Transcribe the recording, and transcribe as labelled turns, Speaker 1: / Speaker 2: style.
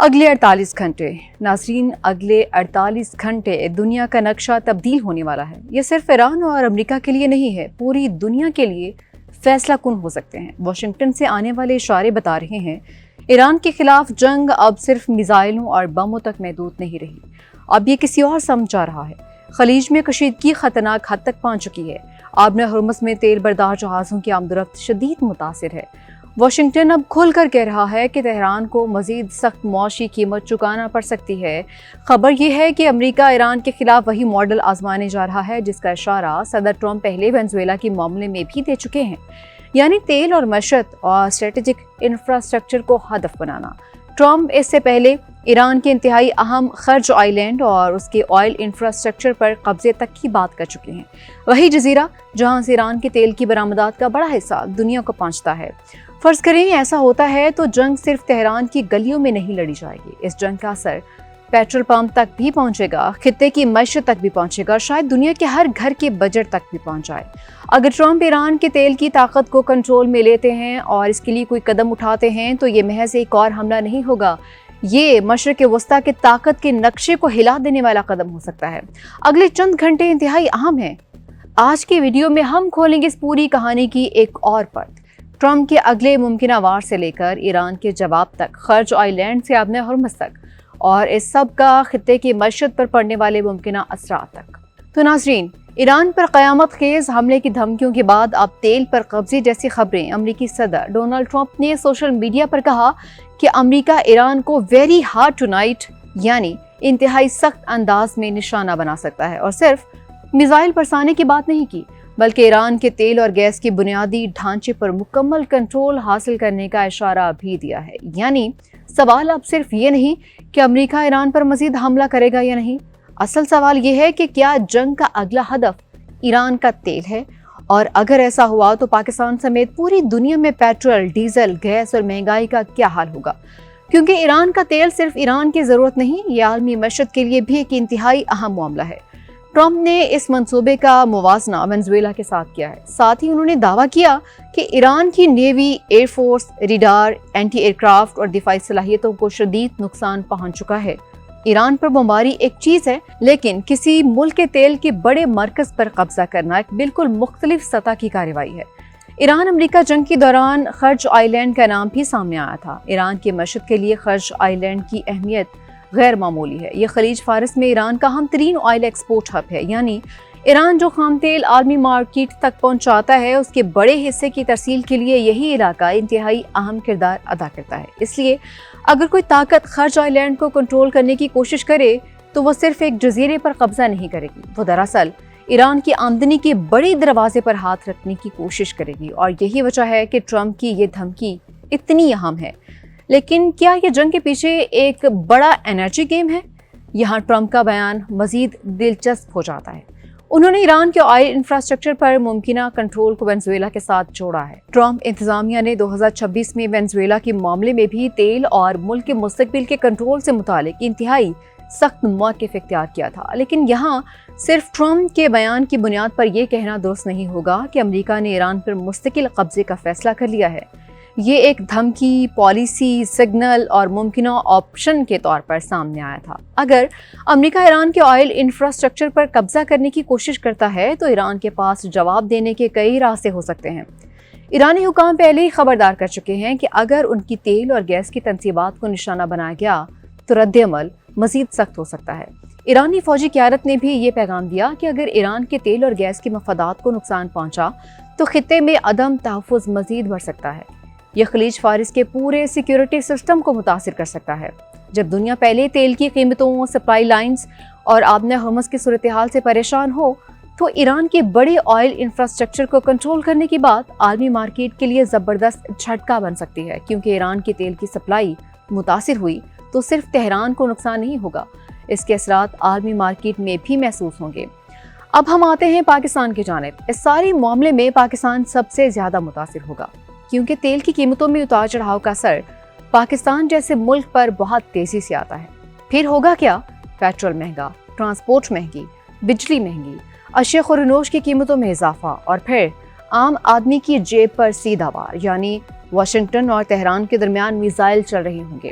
Speaker 1: اگلے 48 گھنٹے ناظرین، اگلے 48 گھنٹے دنیا کا نقشہ تبدیل ہونے والا ہے۔ یہ صرف ایران اور امریکہ کے لیے نہیں ہے، پوری دنیا کے لیے فیصلہ کن ہو سکتے ہیں۔ واشنگٹن سے آنے والے اشارے بتا رہے ہیں ایران کے خلاف جنگ اب صرف میزائلوں اور بموں تک محدود نہیں رہی، اب یہ کسی اور سمت جا رہا ہے۔ خلیج میں کشیدگی خطرناک حد تک پہنچ چکی ہے۔ آبنہ ہرمز میں تیل بردار جہازوں کی آمد و رفت شدید متاثر ہے۔ واشنگٹن اب کھل کر کہہ رہا ہے کہ تہران کو مزید سخت معاشی قیمت چکانا پڑ سکتی ہے۔ خبر یہ ہے کہ امریکہ ایران کے خلاف وہی ماڈل آزمانے جا رہا ہے جس کا اشارہ صدر ٹرمپ پہلے وینزویلا کے معاملے میں بھی دے چکے ہیں، یعنی تیل اور معیشت اور اسٹریٹجک انفراسٹرکچر کو ہدف بنانا۔ ٹرمپ اس سے پہلے ایران کے انتہائی اہم خرج آئی لینڈ اور اس کے آئل انفراسٹرکچر پر قبضے تک کی بات کر چکے ہیں، وہی جزیرہ جہاں سے ایران کے تیل کی برآمدات کا بڑا حصہ دنیا کو پہنچتا ہے۔ فرض کریں ایسا ہوتا ہے تو جنگ صرف تہران کی گلیوں میں نہیں لڑی جائے گی، اس جنگ کا اثر پیٹرول پمپ تک بھی پہنچے گا، خطے کی معیشت تک بھی پہنچے گا، شاید دنیا کے ہر گھر کے بجٹ تک بھی پہنچ جائے۔ اگر ٹرمپ ایران کے تیل کی طاقت کو کنٹرول میں لیتے ہیں اور اس کے لیے کوئی قدم اٹھاتے ہیں تو یہ محض ایک اور حملہ نہیں ہوگا، یہ مشرق وسطیٰ کے طاقت کے نقشے کو ہلا دینے والا قدم ہو سکتا ہے۔ اگلے چند گھنٹے انتہائی اہم ہیں۔ آج کی ویڈیو میں ہم کھولیں گے اس پوری کہانی کی ایک اور پرت، ٹرمپ کے اگلے ممکنہ وار سے لے کر ایران کے جواب تک، خرج آئی لینڈ سے آبنہ ہرمز تک، اور اس سب کا خطے کی معیشت پر پڑنے والے ممکنہ اثرات تک۔ تو ناظرین، ایران پر قیامت خیز حملے کی دھمکیوں کے بعد اب تیل پر قبضے جیسی خبریں۔ امریکی صدر ڈونلڈ ٹرمپ نے سوشل میڈیا پر کہا کہ امریکہ ایران کو ویری ہارڈ ٹو نائٹ، یعنی انتہائی سخت انداز میں نشانہ بنا سکتا ہے، اور صرف میزائل برسانے کی بات نہیں کی بلکہ ایران کے تیل اور گیس کے بنیادی ڈھانچے پر مکمل کنٹرول حاصل کرنے کا اشارہ بھی دیا ہے۔ یعنی سوال اب صرف یہ نہیں کہ امریکہ ایران پر مزید حملہ کرے گا یا نہیں، اصل سوال یہ ہے کہ کیا جنگ کا اگلا ہدف ایران کا تیل ہے، اور اگر ایسا ہوا تو پاکستان سمیت پوری دنیا میں پیٹرول، ڈیزل، گیس اور مہنگائی کا کیا حال ہوگا؟ کیونکہ ایران کا تیل صرف ایران کی ضرورت نہیں، یہ عالمی معیشت کے لیے بھی ایک انتہائی اہم معاملہ ہے۔ ٹرمپ نے اس منصوبے کا موازنہ وینزویلا کے ساتھ کیا ہے، ساتھ ہی انہوں نے دعویٰ کیا کہ ایران کی navy, air force, radar, anti aircraft اور دفاعی صلاحیتوں کو شدید نقصان پہنچ چکا ہے۔ ایران پر بمباری ایک چیز ہے، لیکن کسی ملک کے تیل کے بڑے مرکز پر قبضہ کرنا ایک بالکل مختلف سطح کی کارروائی ہے۔ ایران امریکہ جنگ کے دوران خرج آئی لینڈ کا نام بھی سامنے آیا تھا۔ ایران کی معیشت کے لیے خرج آئی لینڈ کی اہمیت غیر معمولی ہے۔ یہ خلیج فارس میں ایران کا اہم ترین آئل ایکسپورٹ ہب ہے، یعنی ایران جو خام تیل عالمی مارکیٹ تک پہنچاتا ہے اس کے بڑے حصے کی ترسیل کے لیے یہی علاقہ انتہائی اہم کردار ادا کرتا ہے۔ اس لیے اگر کوئی طاقت خرج آئی لینڈ کو کنٹرول کرنے کی کوشش کرے تو وہ صرف ایک جزیرے پر قبضہ نہیں کرے گی، وہ دراصل ایران کی آمدنی کے بڑے دروازے پر ہاتھ رکھنے کی کوشش کرے گی، اور یہی وجہ ہے کہ ٹرمپ کی یہ دھمکی اتنی اہم ہے۔ لیکن کیا یہ جنگ کے پیچھے ایک بڑا انرجی گیم ہے؟ یہاں ٹرمپ کا بیان مزید دلچسپ ہو جاتا ہے۔ انہوں نے ایران کے آئل انفراسٹرکچر پر ممکنہ کنٹرول کو وینزویلا کے ساتھ جوڑا ہے۔ ٹرمپ انتظامیہ نے 2026 میں وینزویلا کے معاملے میں بھی تیل اور ملک کے مستقبل کے کنٹرول سے متعلق انتہائی سخت موقف اختیار کیا تھا، لیکن یہاں صرف ٹرمپ کے بیان کی بنیاد پر یہ کہنا درست نہیں ہوگا کہ امریکہ نے ایران پر مستقل قبضے کا فیصلہ کر لیا ہے۔ یہ ایک دھمکی، پالیسی، سگنل اور ممکنہ آپشن کے طور پر سامنے آیا تھا۔ اگر امریکہ ایران کے آئل انفراسٹرکچر پر قبضہ کرنے کی کوشش کرتا ہے تو ایران کے پاس جواب دینے کے کئی راستے ہو سکتے ہیں۔ ایرانی حکام پہلے ہی خبردار کر چکے ہیں کہ اگر ان کی تیل اور گیس کی تنصیبات کو نشانہ بنایا گیا تو رد عمل مزید سخت ہو سکتا ہے۔ ایرانی فوجی قیادت نے بھی یہ پیغام دیا کہ اگر ایران کے تیل اور گیس کے مفادات کو نقصان پہنچا تو خطے میں عدم تحفظ مزید بڑھ سکتا ہے۔ یہ خلیج فارس کے پورے سیکیورٹی سسٹم کو متاثر کر سکتا ہے۔ جب دنیا پہلے تیل کی قیمتوں، سپلائی لائنز اور آبنہ ہرمز کی صورتحال سے پریشان ہو تو ایران کے بڑے آئل انفراسٹرکچر کو کنٹرول کرنے کی بات عالمی مارکیٹ کے لیے زبردست جھٹکا بن سکتی ہے، کیونکہ ایران کی تیل کی سپلائی متاثر ہوئی تو صرف تہران کو نقصان نہیں ہوگا، اس کے اثرات عالمی مارکیٹ میں بھی محسوس ہوں گے۔ اب ہم آتے ہیں پاکستان کی جانب۔ اس سارے معاملے میں پاکستان سب سے زیادہ متاثر ہوگا، کیونکہ تیل کی قیمتوں میں اتار چڑھاؤ کا اثر پاکستان جیسے ملک پر بہت تیزی سے آتا ہے۔ پھر ہوگا کیا؟ پیٹرول مہنگا، ٹرانسپورٹ مہنگی، بجلی مہنگی، اشیاء خورنوش کی قیمتوں میں اضافہ، اور پھر عام آدمی کی جیب پر سیدھا وار، یعنی واشنگٹن اور تہران کے درمیان میزائل چل رہے ہوں گے۔